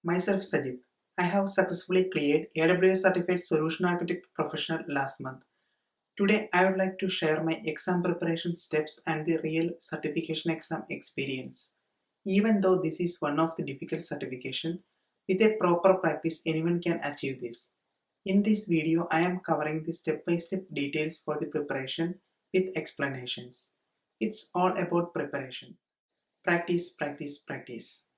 Myself Sajid. I have successfully cleared AWS Certified Solution Architect Professional last month. Today I would like to share my exam preparation steps and the real certification exam experience. Even though this is one of the difficult certification, with a proper practice anyone can achieve this. In this video I am covering the step-by-step details for the preparation with explanations. It's all about preparation. Practice, practice, practice.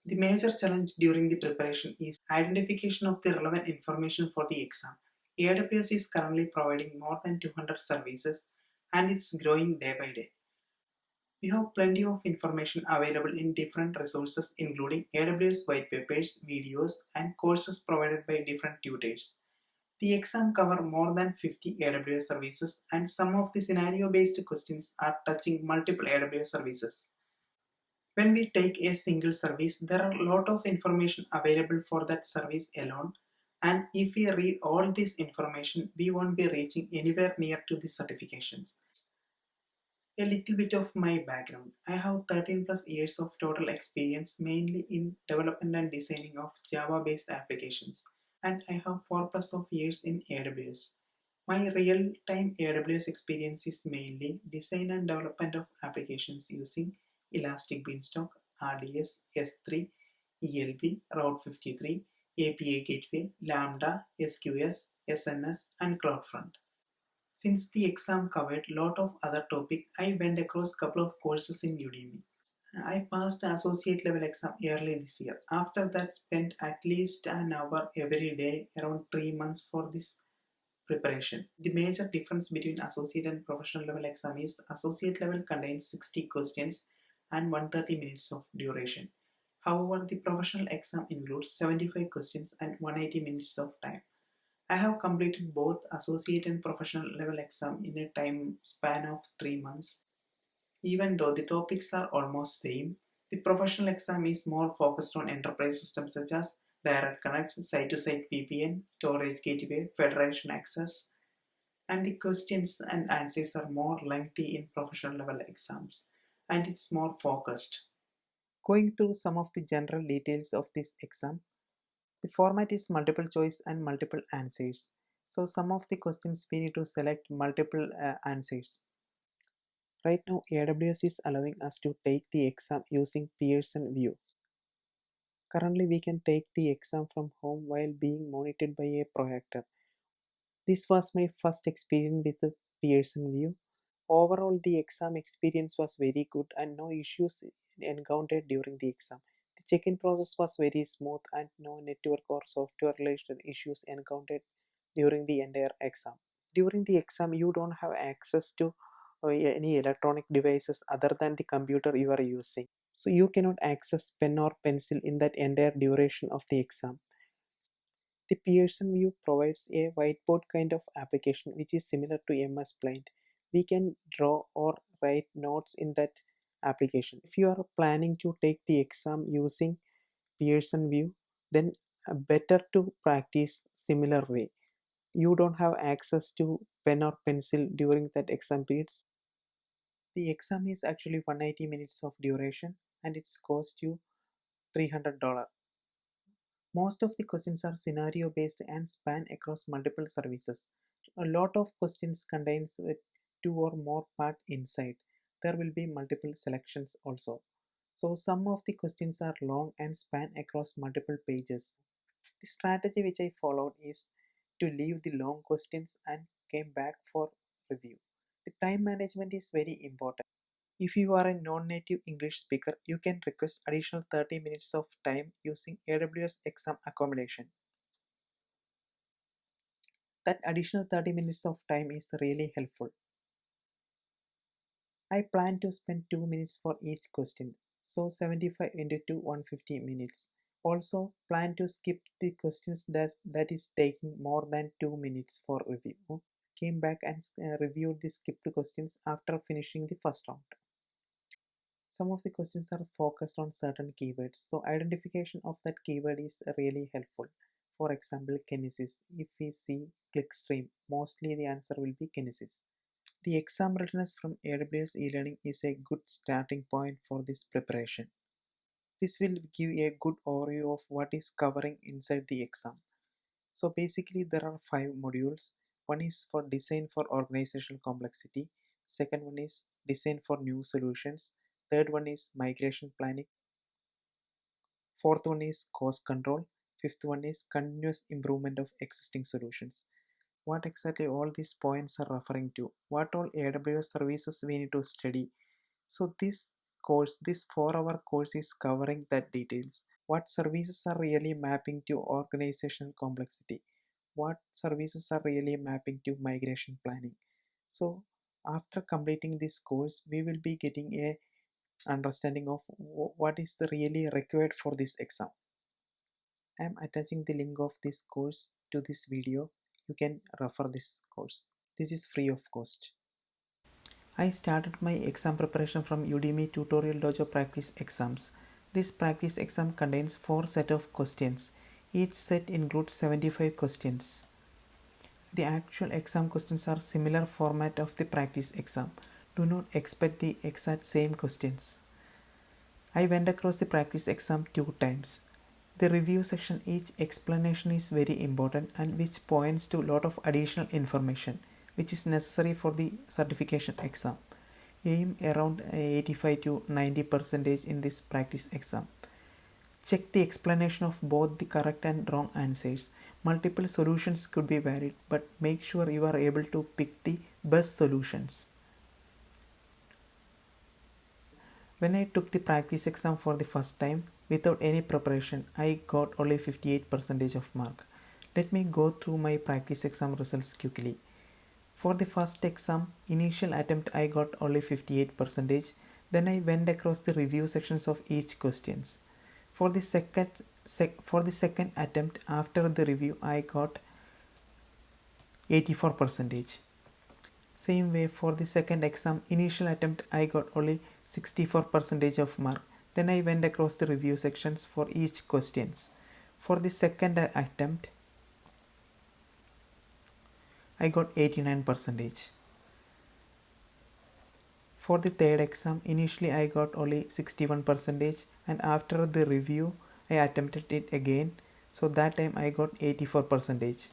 The major challenge during the preparation is identification of the relevant information for the exam. AWS is currently providing more than 200 services and it's growing day by day. We have plenty of information available in different resources including AWS white papers, videos and courses provided by different tutors. The exam cover more than 50 AWS services and some of the scenario based questions are touching multiple AWS services. When we take a single service, there are a lot of information available for that service alone. And if we read all this information, we won't be reaching anywhere near to the certifications. A little bit of my background. I have 13 plus years of total experience mainly in development and designing of Java based applications. And I have 4 plus of years in AWS. My real time AWS experience is mainly design and development of applications using Elastic Beanstalk, RDS, S3, ELB, Route 53, API Gateway, Lambda, SQS, SNS, and CloudFront. Since the exam covered lot of other topic, I went across couple of courses in Udemy. I passed the associate level exam early this year. After that, spent at least an hour every day, around 3 months for this preparation. The major difference between associate and professional level exam is associate level contains 60 questions and 130 minutes of duration. However, the professional exam includes 75 questions and 180 minutes of time. I have completed both associate and professional level exam in a time span of 3 months. Even though the topics are almost same, the professional exam is more focused on enterprise systems such as Direct Connect, Site-to-Site VPN, Storage Gateway, Federation Access, and the questions and answers are more lengthy in professional level exams, and it's more focused. Going through some of the general details of this exam, the format is multiple choice and multiple answers. So some of the questions we need to select multiple answers. Right now AWS is allowing us to take the exam using Pearson VUE. Currently we can take the exam from home while being monitored by a projector. This was my first experience with the Pearson VUE. Overall the exam experience was very good and no issues encountered during the exam. The check-in process was very smooth and no network or software related issues encountered during the entire exam. During the exam you don't have access to any electronic devices other than the computer you are using, so you cannot access pen or pencil in that entire duration of the exam. The Pearson VUE provides a whiteboard kind of application which is similar to MS Paint. We can draw or write notes in that application. If you are planning to take the exam using Pearson VUE, then better to practice similar way. You don't have access to pen or pencil during that exam periods. The exam is actually 180 minutes of duration and it's cost you $300. Most of the questions are scenario based and span across multiple services. A lot of questions contains with two or more part inside. There will be multiple selections also. So some of the questions are long and span across multiple pages. The strategy which I followed is to leave the long questions and came back for review. The time management is very important. If you are a non-native English speaker, you can request additional 30 minutes of time using AWS exam accommodation. That additional 30 minutes of time is really helpful. I plan to spend 2 minutes for each question, so 75 into 2 150 minutes. Also plan to skip the questions that is taking more than 2 minutes for review. Came back and reviewed the skipped questions after finishing the first round. Some of the questions are focused on certain keywords, so identification of that keyword is really helpful. For example, Kinesis. If we see clickstream, mostly the answer will be Kinesis. The exam readiness from AWS e-learning is a good starting point for this preparation. This will give a good overview of what is covering inside the exam. So basically there are 5 modules. One is for design for organizational complexity. Second one is design for new solutions. Third one is migration planning. Fourth one is cost control. Fifth one is continuous improvement of existing solutions. What exactly all these points are referring to? What all AWS services we need to study? So this course, this 4-hour course is covering that details. What services are really mapping to organizational complexity? What services are really mapping to migration planning? So after completing this course, we will be getting a understanding of what is really required for this exam. I am attaching the link of this course to this video. You can refer this course. This is free of cost. I started my exam preparation from Udemy Tutorial Dojo Practice Exams. This practice exam contains 4 sets of questions. Each set includes 75 questions. The actual exam questions are similar format of the practice exam. Do not expect the exact same questions. I went across the practice exam 2 times. The review section, each explanation is very important and which points to a lot of additional information which is necessary for the certification exam. Aim around 85 to 90 percentage in this practice exam. Check the explanation of both the correct and wrong answers. Multiple solutions could be valid, but make sure you are able to pick the best solutions. When I took the practice exam for the first time, without any preparation, I got only 58% of mark. Let me go through my practice exam results quickly. For the first exam, initial attempt I got only 58%. Then I went across the review sections of each questions. For the second attempt after the review, I got 84%. Same way for the second exam, initial attempt I got only 64% of mark. Then I went across the review sections for each questions. For the second attempt, I got 89%. For the third exam, initially I got only 61% and after the review I attempted it again. So that time I got 84%.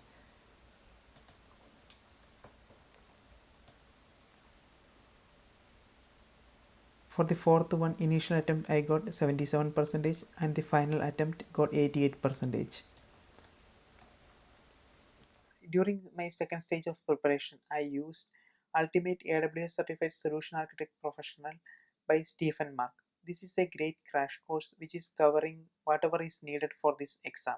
For the fourth one, initial attempt I got 77% and the final attempt got 88%. During my second stage of preparation, I used Ultimate AWS Certified Solution Architect Professional by Stephen Mark. This is a great crash course which is covering whatever is needed for this exam.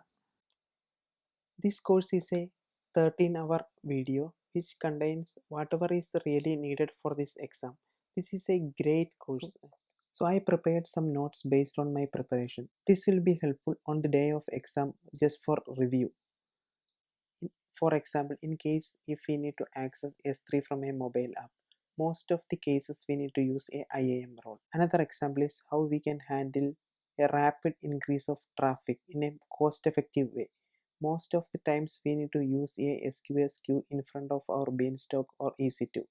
This course is a 13-hour video which contains whatever is really needed for this exam. This is a great course. So I prepared some notes based on my preparation. This will be helpful on the day of exam just for review. For example, in case if we need to access S3 from a mobile app, most of the cases we need to use a IAM role. Another example is how we can handle a rapid increase of traffic in a cost-effective way. Most of the times we need to use a SQS queue in front of our Beanstalk or EC2.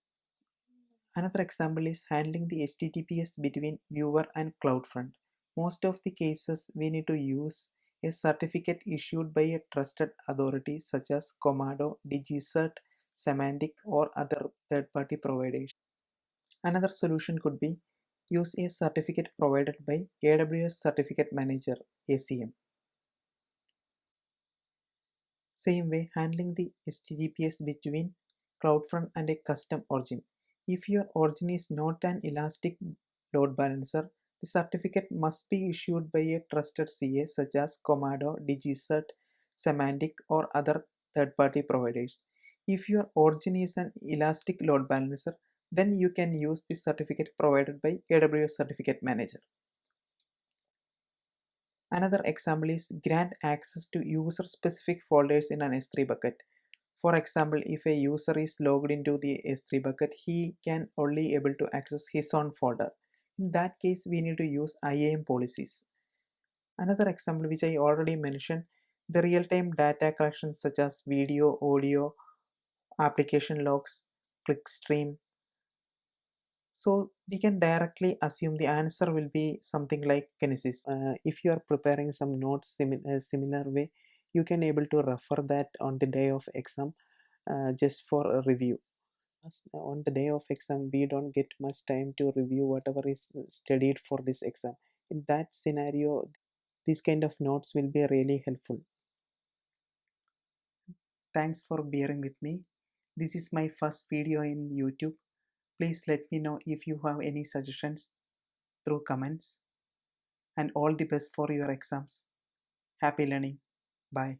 Another example is handling the HTTPS between viewer and CloudFront. Most of the cases we need to use a certificate issued by a trusted authority such as Comado, DigiCert, Semantic or other third-party providers. Another solution could be use a certificate provided by AWS Certificate Manager ACM. Same way handling the HTTPS between CloudFront and a custom origin. If your origin is not an elastic load balancer, the certificate must be issued by a trusted CA such as Comado, DigiCert, Semantic or other third-party providers. If your origin is an elastic load balancer, then you can use the certificate provided by AWS Certificate Manager. Another example is grant access to user-specific folders in an S3 bucket. For example, if a user is logged into the S3 bucket, he can only able to access his own folder. In that case, we need to use IAM policies. Another example which I already mentioned, the real-time data collections such as video, audio, application logs, clickstream, So we can directly assume the answer will be something like kinesis. If you are preparing some notes similar way, you can able to refer that on the day of exam, just for a review. On the day of exam we don't get much time to review whatever is studied for this exam. In that scenario, these kind of notes will be really helpful. Thanks for bearing with me. This is my first video in YouTube. Please let me know if you have any suggestions through comments, and all the best for your exams. Happy learning. Bye.